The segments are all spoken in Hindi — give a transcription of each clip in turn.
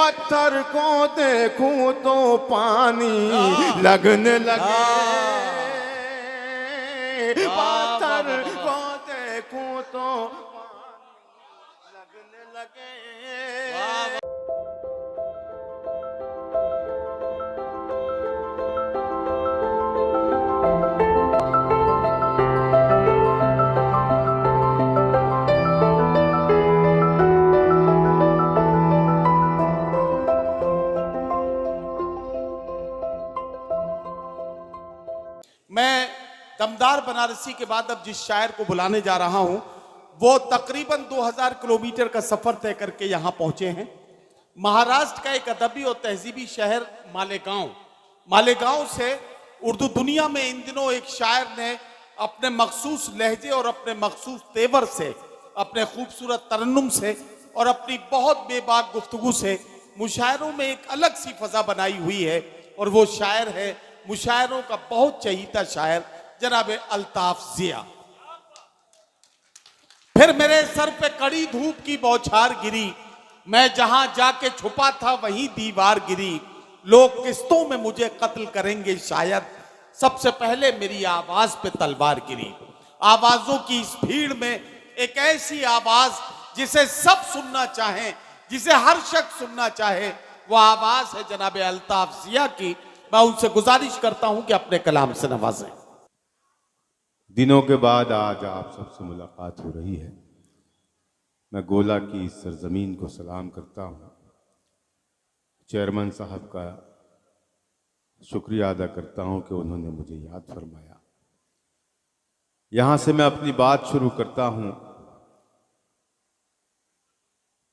पत्थर को देखूं तो पानी लगने लगे, पत्थर को देखूं तो पानी लगने लगे। मैं दमदार बनारसी के बाद अब जिस शायर को बुलाने जा रहा हूं वो तकरीबन 2000 किलोमीटर का सफर तय करके यहां पहुंचे हैं। महाराष्ट्र का एक अदबी और तहजीबी शहर मालेगांव, मालेगांव से उर्दू दुनिया में इन दिनों एक शायर ने अपने मखसूस लहजे और अपने मखसूस तेवर से, अपने खूबसूरत तरन्नुम से और अपनी बहुत बेबाक गुफ्तगू से मुशायरों में एक अलग सी फजा बनाई हुई है। और वो शायर है मुशायरों का बहुत चहीता शायर जनाब अल्ताफ जिया। फिर मेरे सर पे कड़ी धूप की बौछार गिरी, मैं जहां जाके छुपा था वहीं दीवार गिरी। लोग किस्तों में मुझे कत्ल करेंगे शायद, सबसे पहले मेरी आवाज पे तलवार गिरी। आवाजों की इस भीड़ में एक ऐसी आवाज जिसे सब सुनना चाहें, जिसे हर शख्स सुनना चाहे, वो आवाज है जनाब अल्ताफ जिया की। मैं उनसे गुजारिश करता हूं कि अपने कलाम से नवाजें। दिनों के बाद आज आप सबसे मुलाकात हो रही है। मैं गोला की इस सरजमीन को सलाम करता हूँ। चेयरमैन साहब का शुक्रिया अदा करता हूँ कि उन्होंने मुझे याद फरमाया। यहाँ से मैं अपनी बात शुरू करता हूँ।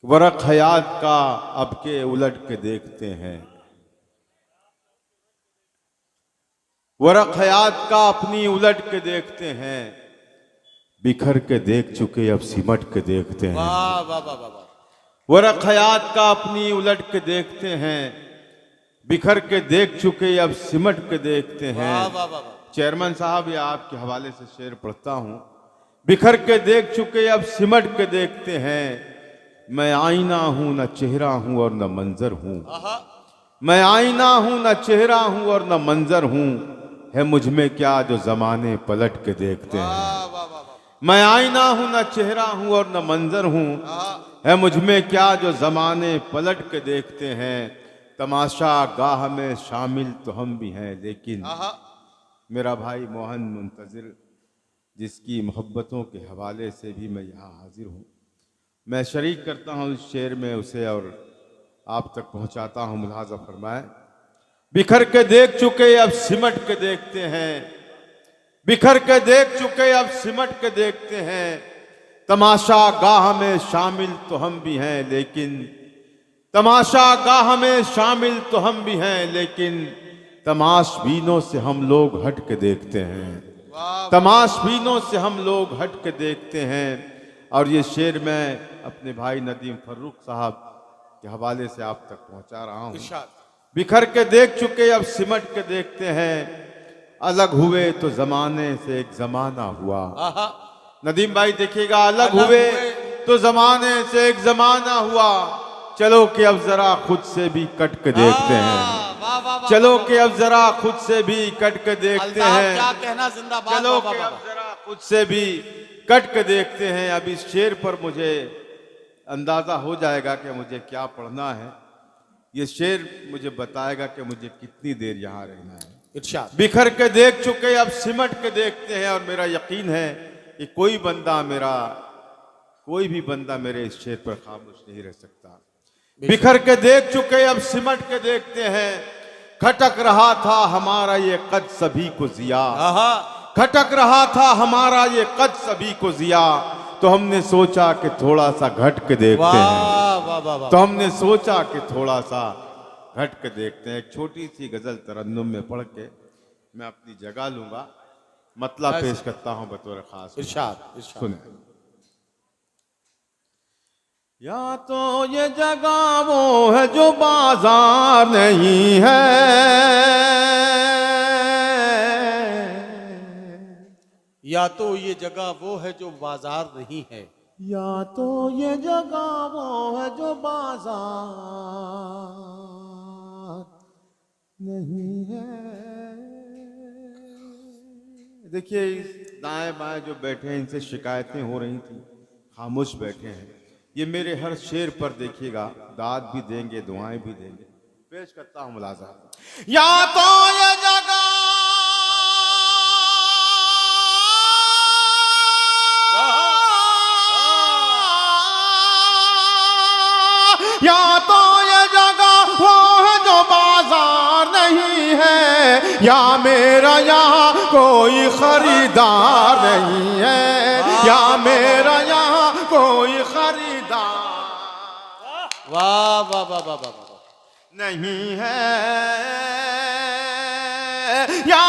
वरक हयात का अब के उलट के देखते हैं, वरक हयात का अपनी उलट के देखते हैं, बिखर के देख चुके अब सिमट के देखते हैं। वाह वाह वाह वाह। वरक हयात का अपनी उलट के देखते हैं, बिखर के देख चुके अब सिमट के देखते हैं। वाह वाह वाह। चेयरमैन साहब, ये आपके हवाले से शेर पढ़ता हूँ। बिखर के देख चुके अब सिमट के देखते हैं, मैं आईना हूं न चेहरा हूं और न मंजर हूं। मैं आईना हूं न चेहरा हूं और न मंजर हूं, है मुझ में क्या जो जमाने पलट के देखते हैं। मैं आईना हूं न चेहरा हूं और न मंजर हूं, है मुझ में क्या जो जमाने पलट के देखते हैं। तमाशा गाह में शामिल तो हम भी हैं, लेकिन मेरा भाई मोहन मुंतजिर, जिसकी मोहब्बतों के हवाले से भी मैं यहाँ हाजिर हूँ, मैं शरीक करता हूँ इस शेर में उसे और आप तक पहुँचाता हूँ। मुलाजा फरमाए। बिखर के देख चुके अब सिमट के देखते हैं, बिखर के देख चुके अब सिमट के देखते हैं। तमाशा गाह में शामिल तो हम भी हैं, लेकिन तमाशा गाह में शामिल तो हम भी हैं, लेकिन तमाशबीनों से हम लोग हट के देखते हैं। तमाशबीनों से हम लोग हट के देखते हैं। और ये शेर मैं अपने भाई नदीम फर्रुख साहब के हवाले से आप तक पहुंचा रहा हूं। बिखर के देख चुके अब सिमट के देखते हैं, अलग हुए तो जमाने से एक जमाना हुआ। नदीम भाई देखिएगा, अलग हुए तो जमाने से एक जमाना हुआ। चलो कि अब जरा खुद से भी कट के देखते हैं, चलो कि अब जरा खुद से भी कट के देखते हैं। क्या कहना, जिंदाबाद। चलो कि अब जरा खुद से भी कट के देखते हैं। अब इस शेर पर मुझे अंदाजा हो जाएगा कि मुझे क्या पढ़ना है। ये शेर मुझे बताएगा कि मुझे कितनी देर यहाँ रहना है। इरशाद। बिखर के देख चुके अब सिमट के देखते हैं, और मेरा यकीन है कि कोई भी बंदा मेरे इस शेर पर खामोश नहीं रह सकता। बिखर के देख चुके अब सिमट के देखते हैं, खटक रहा था हमारा ये कद सभी को जिया, खटक रहा था हमारा ये कद सभी को जिया, तो हमने सोचा कि थोड़ा सा घट के देखते हैं। तो हमने सोचा कि थोड़ा सा घट के देखते हैं। एक छोटी सी गजल तरन्नुम में पढ़ के मैं अपनी जगह लूंगा, मतलब पेश करता हूं बतौर खास। इरशाद। सुने। या तो ये जगह वो है जो बाजार नहीं है, या तो ये जगह वो है जो बाजार नहीं है, या तो ये जगह वो है जो बाजार नहीं है। देखिए इस दाएं बाएं जो बैठे हैं इनसे शिकायतें हो रही थी, खामोश बैठे हैं। ये मेरे हर शेर पर देखिएगा दाद भी देंगे, दुआएं भी देंगे। पेश करता हूं मुलाजा। या तो ये जगह या तो ये जगह वो है जो बाजार नहीं है, या मेरा यहाँ कोई खरीदार नहीं है, या मेरा यहाँ कोई खरीदार वाह वाह वाह वाह वाह नहीं है। या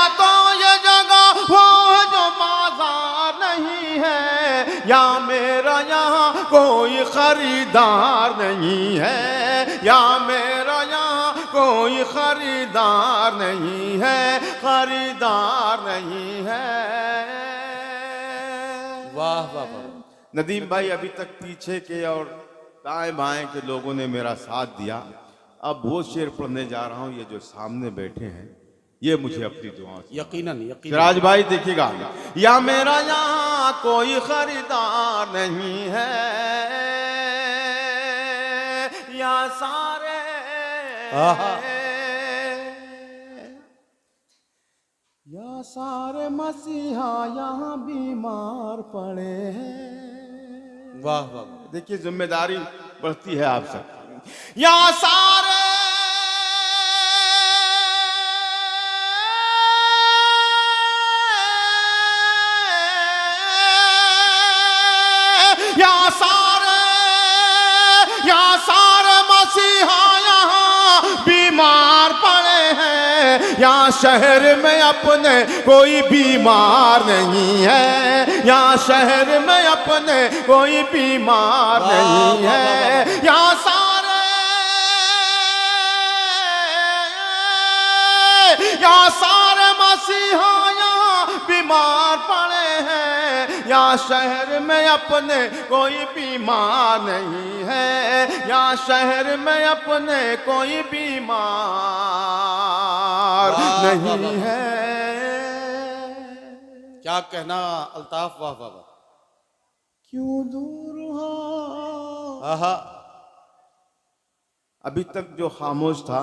तो ये जगह वो है जो बाजार नहीं है, या मेरा यहाँ कोई खरीदार नहीं है, या मेरा यहाँ कोई खरीदार नहीं है, खरीदार नहीं है। वाह वाह वाह। नदीम भाई अभी तक पीछे के और दाएं बाएं के लोगों ने मेरा साथ दिया। अब वो शेर पढ़ने जा रहा हूं। ये जो सामने बैठे हैं ये मुझे अपनी दुआओं से यकीनन सिराज भाई देखिएगा। या मेरा यहाँ कोई खरीदार नहीं है, या सारे या सारे मसीहा यहाँ बीमार पड़े हैं। वाह वाह। देखिए जिम्मेदारी बढ़ती है आप सब। या सारे मसीहा यहाँ बीमार पड़े हैं, यहाँ शहर में अपने कोई बीमार नहीं है, यहाँ शहर में अपने कोई बीमार नहीं है। यहाँ सारे मसीहा यहाँ बीमार पड़े हैं, यहाँ शहर में अपने कोई बीमार नहीं है, यहाँ शहर में अपने कोई बीमार नहीं है। क्या कहना अल्ताफ, वाह वाह वाह। क्यों दूर हो। अभी तक जो खामोश था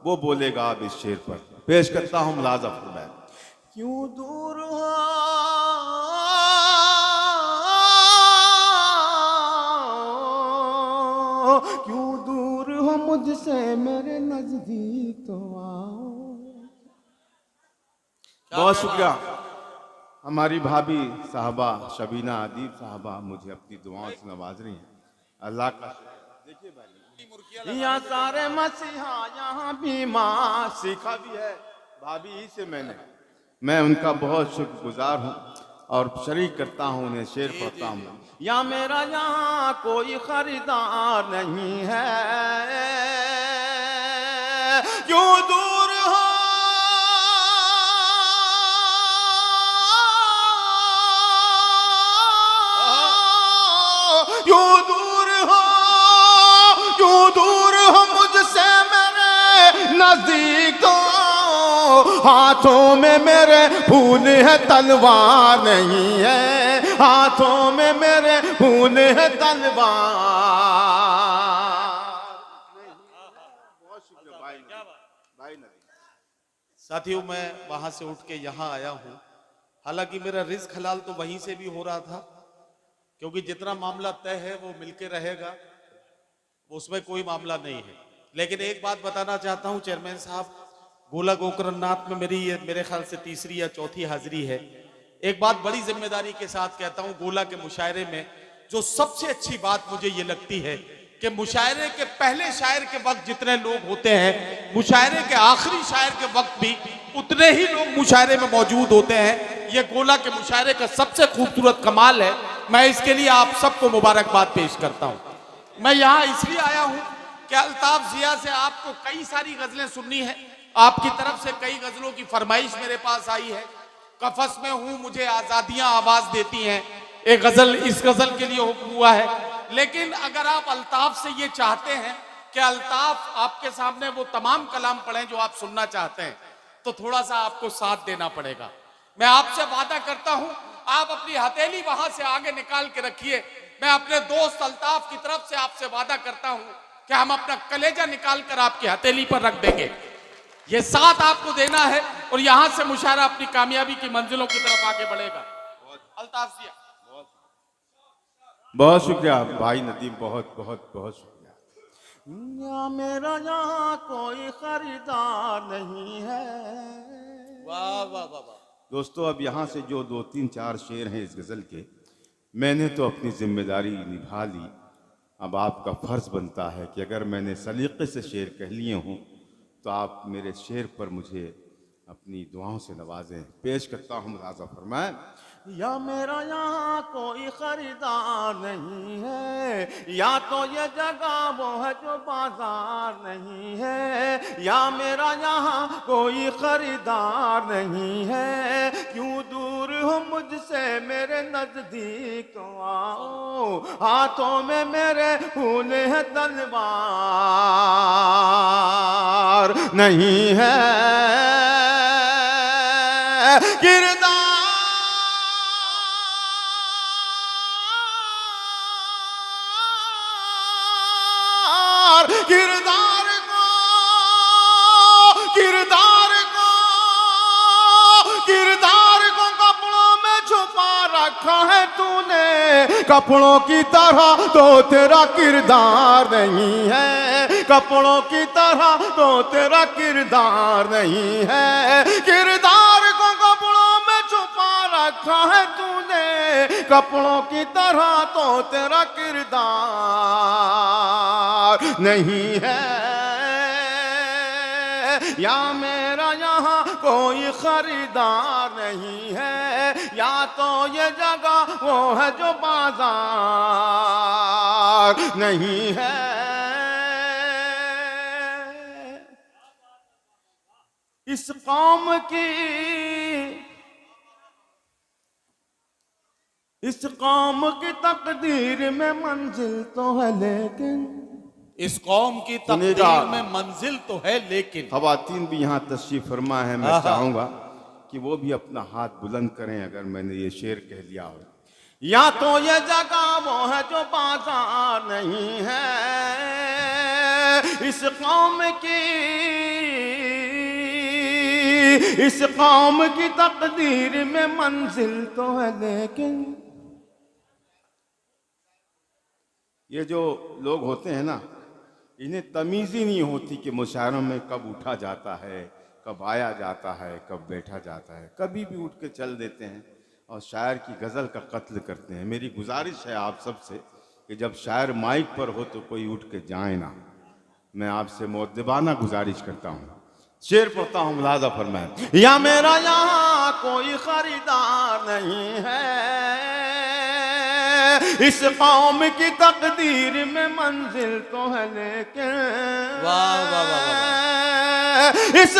वो बोलेगा अब इस शेर पर। पेश करता हूं मुलाजा फरमाए। क्यों दूर हो, क्यों दूर हो मुझसे मेरे नजदीक तो आओ। बहुत शुक्रिया हमारी भाभी साहबा शबीना अदीब साहबा मुझे अपनी दुआओं से नवाज रही हैं। अल्लाह का देखिए भाई। यहाँ सारे मसीहा यहाँ बीमार सीखा भी है भाभी ही से मैं उनका बहुत शुक्रगुजार हूँ और शरीक करता हूँ, उन्हें शेर पढ़ता हूँ। या मेरा यहाँ कोई खरीदार नहीं है, क्यों दूर हो, क्यों दूर हो, क्यों दूर हो मुझसे मेरे नजदीक तो हाथों में मेरे खून है तलवार नहीं है, हाथों में मेरे खून है तलवार। बहुत शुक्रिया भाई साथियों, मैं वहां से उठ के यहाँ आया हूँ। हालांकि मेरा रिस्क हलाल तो वहीं से भी हो रहा था, क्योंकि जितना मामला तय है वो मिलके रहेगा, उसमें कोई मामला नहीं है। लेकिन एक बात बताना चाहता हूँ चेयरमैन साहब, गोला गोकर्णनाथ में मेरे ख्याल से तीसरी या चौथी हाजिरी है। एक बात बड़ी जिम्मेदारी के साथ कहता हूँ, गोला के मुशायरे में जो सबसे अच्छी बात मुझे ये लगती है कि मुशायरे के पहले शायर के वक्त जितने लोग होते हैं, मुशायरे के आखिरी शायर के वक्त भी उतने ही लोग मुशायरे में मौजूद होते हैं। ये गोला के मुशायरे का सबसे खूबसूरत कमाल है। मैं इसके लिए आप सबको मुबारकबाद पेश करता हूँ। मैं यहाँ इसलिए आया हूँ कि अल्ताफ जिया से आपको कई सारी गजलें सुननी है आपकी तरफ से कई गजलों की फरमाइश मेरे पास आई है। कफस में हूं मुझे आजादियां आवाज देती हैं, एक गजल इस गजल के लिए हुक्म हुआ है। लेकिन अगर आप अल्ताफ से ये चाहते हैं कि अल्ताफ आपके सामने वो तमाम कलाम पढ़ें जो आप सुनना चाहते हैं, तो थोड़ा सा आपको साथ देना पड़ेगा। मैं आपसे वादा करता हूं, आप अपनी हथेली वहां से आगे निकाल के रखिए। मैं अपने दोस्त अल्ताफ की तरफ से आपसे वादा करता हूं कि हम अपना कलेजा निकाल कर आपकी हथेली पर रख देंगे। ये साथ आपको देना है और यहां से मुशायरा अपनी कामयाबी की मंजिलों की तरफ आगे बढ़ेगा। अल्ताफ जी, बहुत शुक्रिया भाई नदीम, बहुत बहुत बहुत शुक्रिया। या मेरा यहाँ कोई खरीदार नहीं है। वाह वाह वाह वाह। दोस्तों, अब यहाँ से जो 2-3-4 शेर हैं इस गज़ल के, मैंने तो अपनी जिम्मेदारी निभा ली। अब आपका फ़र्ज़ बनता है कि अगर मैंने सलीक़े से शेर कह लिए हों तो आप मेरे शेर पर मुझे अपनी दुआओं से नवाजें। पेश करता हूँ, मुलाज़ा फरमाएं। या मेरा यहाँ कोई खरीदार नहीं है, या तो ये जगह वो है जो बाजार नहीं है। या मेरा यहाँ कोई खरीदार नहीं है, क्यों दूर हो मुझसे मेरे नजदीक आओ। हाथों में मेरे फूल है तलवार नहीं है। किरदार किरदार को किरदार को किरदार को कपड़ों में छुपा रखा है तूने। कपड़ों की तरह तो तेरा किरदार नहीं है, कपड़ों की तरह तो तेरा किरदार नहीं है। किरदार को कपड़ों में छुपा रखा है तूने, कपड़ों की तरह तो तेरा किरदार नहीं है। या मेरा यहाँ कोई खरीदार नहीं है, या तो ये जगह वो है जो बाजार नहीं है। इस कौम की तकदीर में मंजिल तो है लेकिन, इस कौम की तकदीर में मंजिल तो है लेकिन। ख़वातीन भी यहाँ तशरीफ़ फरमा है, मैं चाहूँगा कि वो भी अपना हाथ बुलंद करें अगर मैंने ये शेर कह लिया हो। या तो ये जगह वो है जो बाजार नहीं है। इस कौम की तकदीर में मंजिल तो है लेकिन। ये जो लोग होते हैं ना, इन्हें तमीज़ ही नहीं होती कि मुशायरों में कब उठा जाता है, कब आया जाता है, कब बैठा जाता है। कभी भी उठ के चल देते हैं और शायर की गज़ल का कत्ल करते हैं। मेरी गुजारिश है आप सबसे कि जब शायर माइक पर हो तो कोई उठ के जाए ना। मैं आपसे मुअद्दिबाना गुजारिश करता हूँ। शेर पढ़ता हूँ, मुलाज़ा फरमाएं। या मेरा यहाँ कोई खरीदार नहीं है, इस कौम की तकदीर में मंजिल तो है लेकिन। वाह वाह वाह वाह। इस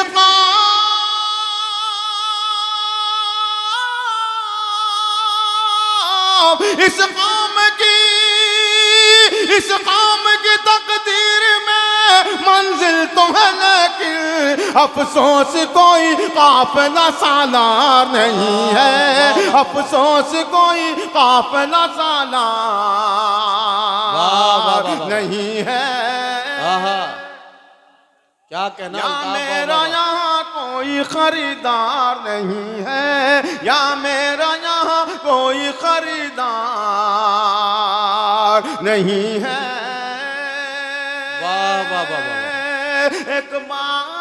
कौम की तकदीर में मंजिल तो है लेकिन, अफसोस कोई काफिला सालार नहीं है। अफसोस कोई काफिला सालार नहीं है। क्या कहना। या मेरा यहाँ कोई खरीदार नहीं है, या मेरा यहाँ कोई खरीदार नहीं है। वाह वाह वाह वाह। एक बार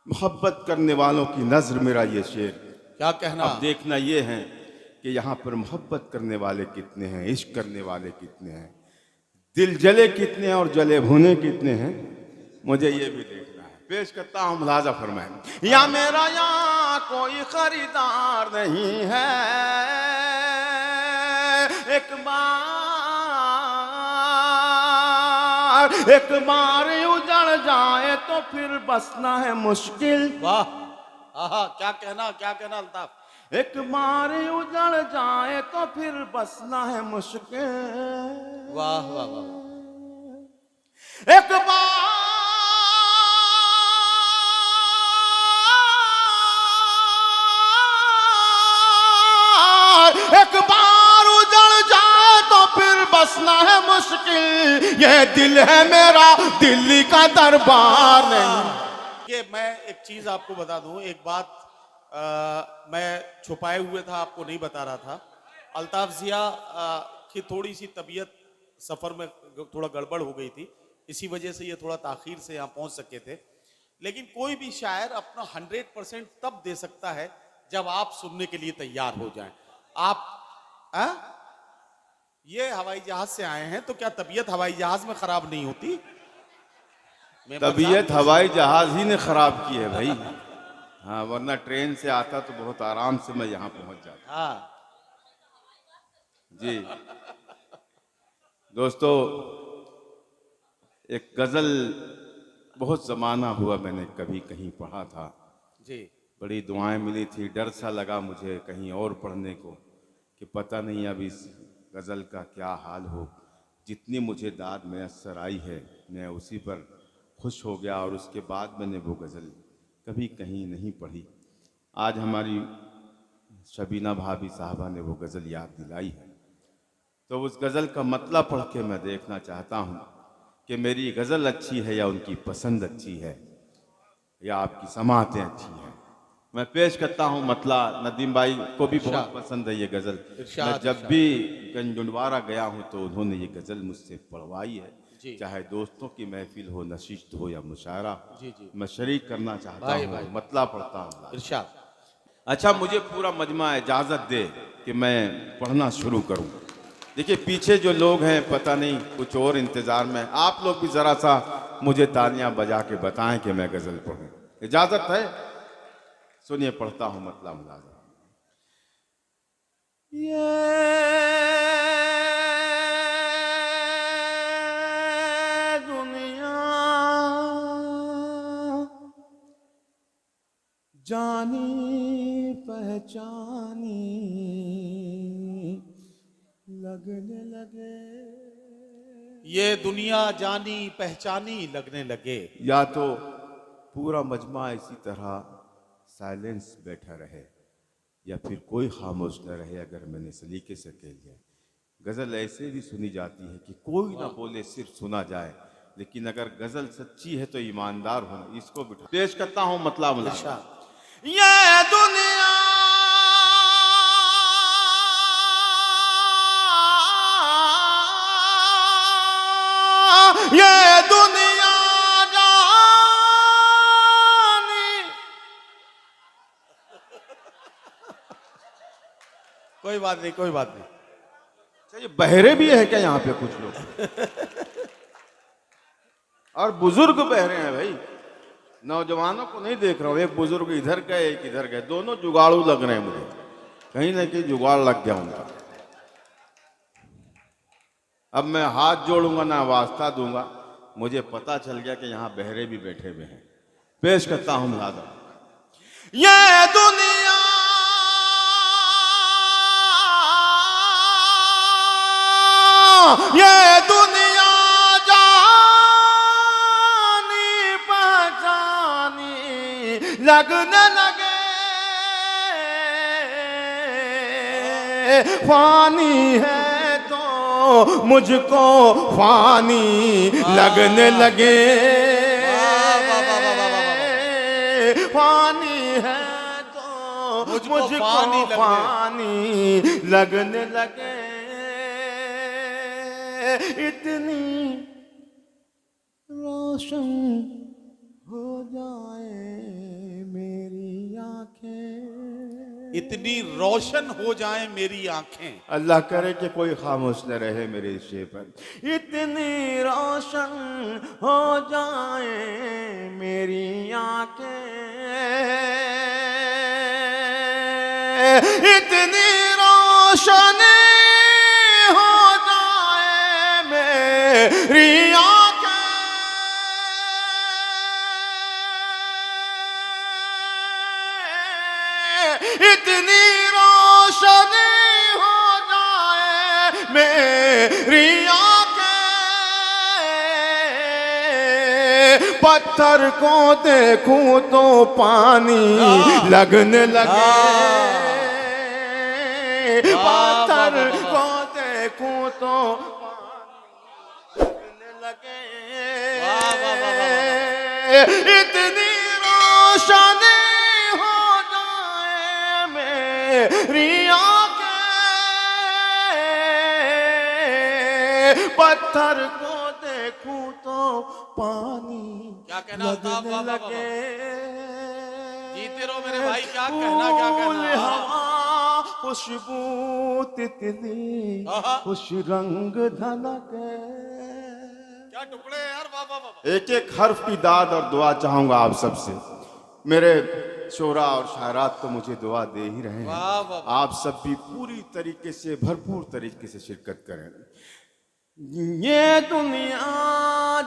मोहब्बत करने वालों की नज़र मेरा ये शेर। क्या कहना। अब देखना ये है कि यहाँ पर मोहब्बत करने वाले कितने हैं, इश्क करने वाले कितने हैं, दिल जले कितने हैं और जले भुने कितने हैं, मुझे ये भी देखना है। पेश करता हूँ, मुलाज़ा फरमाएं। या मेरा यहाँ कोई खरीदार नहीं है। एक बार एक बार उजड़ जाए तो फिर बसना है मुश्किल। वाह, आहा, क्या कहना अल्ताफ। एक बार उजड़ जाए तो फिर बसना है मुश्किल। वाह वाह वाह। एक बार उजड़ जाए तो फिर बसना है मुश्किल। ये दिल है मेरा, दिल्ली का दरबार नहीं। कि मैं एक चीज आपको बता दूं, एक बात मैं छुपाए हुए था, आपको नहीं बता रहा था। अल्ताफ जिया की थोड़ी सी तबीयत सफर में थोड़ा गड़बड़ हो गई थी, इसी वजह से ये थोड़ा ताखीर से यहाँ पहुंच सके थे। लेकिन कोई भी शायर अपना 100% तब दे सकता है जब आप सुनने के लिए तैयार हो जाएं। आप ये हवाई जहाज से आए हैं तो क्या तबीयत हवाई जहाज में खराब नहीं होती? तबीयत हवाई जहाज ही ने खराब की है भाई। हाँ, वरना ट्रेन से आता तो बहुत आराम से मैं यहाँ पहुंच जाता। हाँ जी दोस्तों, एक गजल बहुत जमाना हुआ मैंने कभी कहीं पढ़ा था जी। बड़ी दुआएं मिली थी, डर सा लगा मुझे कहीं और पढ़ने को कि पता नहीं अब इस गज़ल का क्या हाल हो। जितनी मुझे दाद मैसर आई है मैं उसी पर खुश हो गया और उसके बाद मैंने वो गज़ल कभी कहीं नहीं पढ़ी। आज हमारी शबीना भाभी साहबा ने वो गज़ल याद दिलाई है, तो उस गज़ल का मतलब पढ़ के मैं देखना चाहता हूँ कि मेरी गज़ल अच्छी है या उनकी पसंद अच्छी है या आपकी समातें अच्छी हैं। मैं पेश करता हूँ मतला। नदीम भाई को भी बहुत पसंद है ये गज़ल। मैं जब भी गंजुंडवारा गया हूँ तो उन्होंने ये गज़ल मुझसे पढ़वाई है, चाहे दोस्तों की महफिल हो, नशिस्त हो या मुशायरा, मैं शरीक करना चाहता हूँ। मतला पढ़ता हूँ। इरशाद। अच्छा, मुझे पूरा मजमा इजाज़त दे कि मैं पढ़ना शुरू करूँ। देखिए पीछे जो लोग हैं पता नहीं कुछ और इंतज़ार में, आप लोग भी ज़रा सा मुझे तालियां बजा के बताएं कि मैं गज़ल पढ़ूं। इजाज़त है? सुनिए पढ़ता हूँ मतला मुलाज़ा। ये दुनिया जानी पहचानी लगने लगे। ये दुनिया जानी पहचानी लगने लगे। या तो पूरा मजमा इसी तरह साइलेंस बैठा रहे या फिर कोई खामोश न रहे अगर मैंने सलीके से कह लिया। गज़ल ऐसे भी सुनी जाती है कि कोई ना बोले सिर्फ सुना जाए, लेकिन अगर गज़ल सच्ची है तो ईमानदार होना। इसको बिठा पेश करता हूँ मतला मुलाज़ा। ये दुनिया कोई बात नहीं, कोई बात नहीं। अच्छा, ये बहरे भी है क्या यहाँ पे कुछ लोग? और बुजुर्ग बहरे हैं भाई, नौजवानों को नहीं देख रहा हूँ। एक बुजुर्ग इधर गए एक इधर गए, दोनों जुगाड़ू लग रहे हैं मुझे। कहीं ना कहीं जुगाड़ लग गया उनका। अब मैं हाथ जोड़ूंगा ना वास्ता दूंगा, मुझे पता चल गया कि यहाँ बहरे भी बैठे हुए हैं। पेश करता हूँ मुलाज़ा। ये दुनिया जानी पहचानी लगने लगे। फानी है तो मुझको फानी लगने लगे। फानी है तो मुझको फानी लगने लगे। इतनी रोशन हो जाए मेरी आंखें, इतनी रोशन हो जाए मेरी आंखें। अल्लाह करे कि कोई खामोश न रहे मेरे शे पर। इतनी रोशन हो जाए मेरी आंखें, इतनी रोशन हो जाए मेरी आंखें। पत्थर को देखूं तो पानी लगने लगे, पत्थर को देखूं तो पानी लगने लगे, इतनी रोशनी हो जाए मेरी आंखें, पत्थर को देखूं तो पानी क्या कहना लगने लगे, जीते रहो मेरे भाई, क्या कहना, क्या कहना। हवा खुशबू तितली खुश रंग धनके, क्या टुकड़े यार, वाह वाह वाह। एक एक हर्फ की दाद और दुआ चाहूंगा आप सबसे। मेरे शोरा और शायरात तो मुझे दुआ दे ही रहे वाह, हैं, वाह, आप सब भी पूरी तरीके से भरपूर तरीके से शिरकत करें। ये दुनिया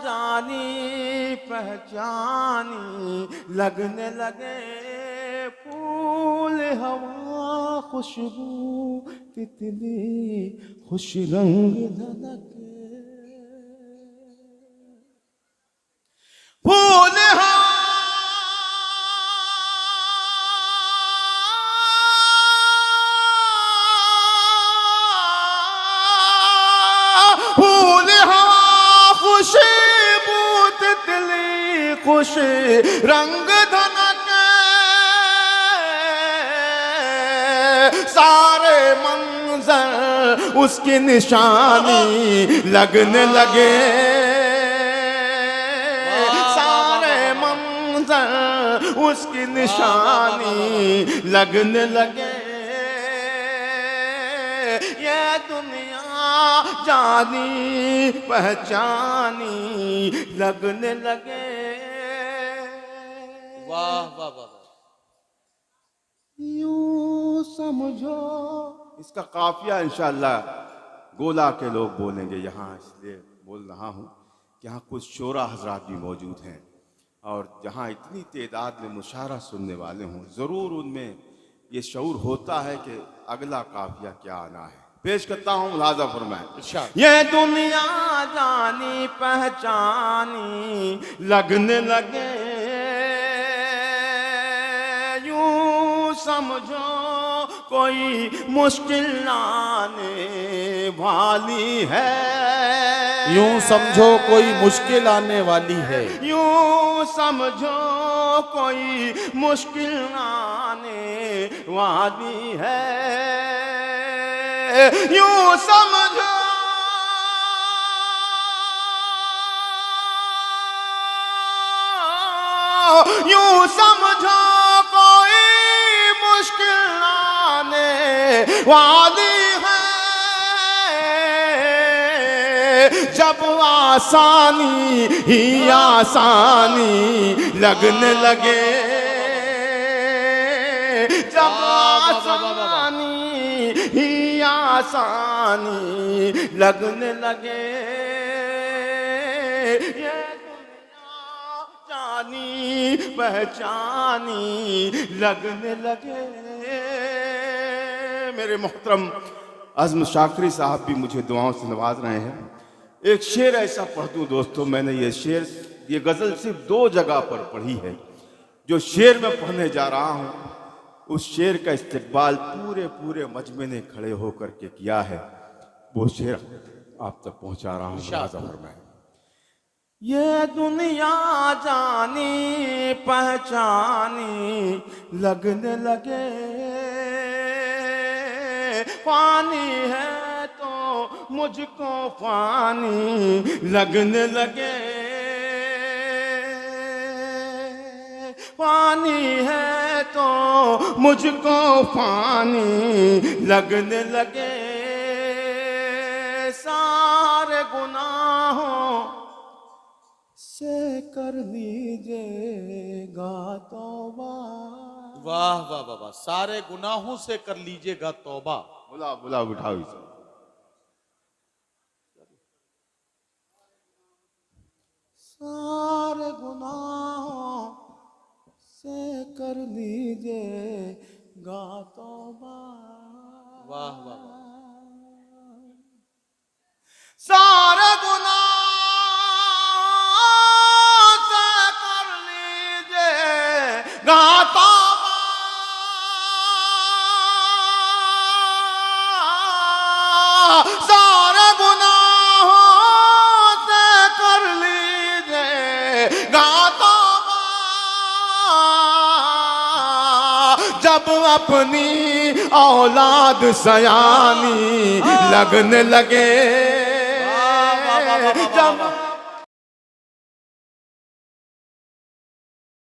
जानी पहचानी लगने लगे, फूल हवा खुशबू तितली खुश रंग धनके, फूल खुशबू तितली खुश रंग धनके, सारे मंजर उसकी निशानी लगने लगे, सारे मंजर उसकी निशानी लगने लगे, ये दुनिया जानी पहचानी लगने लगे। वाह वाह वाह। यूं समझो, इसका काफिया इंशाअल्लाह गोला के लोग बोलेंगे यहाँ, इसलिए बोल रहा हूँ कि यहाँ कुछ शोरा हजरात भी मौजूद हैं और जहाँ इतनी तादाद में मुशायरा सुनने वाले हों, ज़रूर उनमें ये शऊर होता है कि अगला काफिया क्या आना है। पेश करता हूँ, मुलाजा फरमाएं। ये दुनिया जानी पहचानी लगने लगे, यूं समझो कोई मुश्किल आने वाली है, यूं समझो कोई मुश्किल आने वाली है, यूं समझो कोई मुश्किल आने वाली है, यूं समझो यूं समझो कोई मुश्किल आने वाली है, जब आसानी ही आसानी लगने लगे, जब आसानी ही आसानी लगने लगे, ये दुनिया जानी पहचानी लगने लगे। मेरे मोहतरम अज़्म शाकरी साहब भी मुझे दुआओं से नवाज रहे हैं। एक शेर ऐसा पढ़ दूँ दोस्तों, मैंने ये गज़ल सिर्फ 2 जगह पर पढ़ी है। जो शेर मैं पढ़ने जा रहा हूँ उस शेर का इस्तिक़बाल पूरे मजमे ने खड़े होकर के किया है, वो शेर आप तक पहुँचा रहा हूँ। मुलाज़ा फरमाएं। ये दुनिया जानी पहचानी लगने लगे, पानी है तो मुझको पानी लगने लगे, पानी है तो मुझको पानी लगने लगे, सारे गुनाहों से कर लीजिएगा तौबा। वाह वाह वाह वाह। सारे गुनाहों से कर लीजिएगा तौबा। बुला उठाओ इसे। सारे गुनाहों से कर लीजिएगा तौबा। वाह वाह वाह। सारे गुनाहों से जब अपनी औलाद सयानी लगने लगे, जब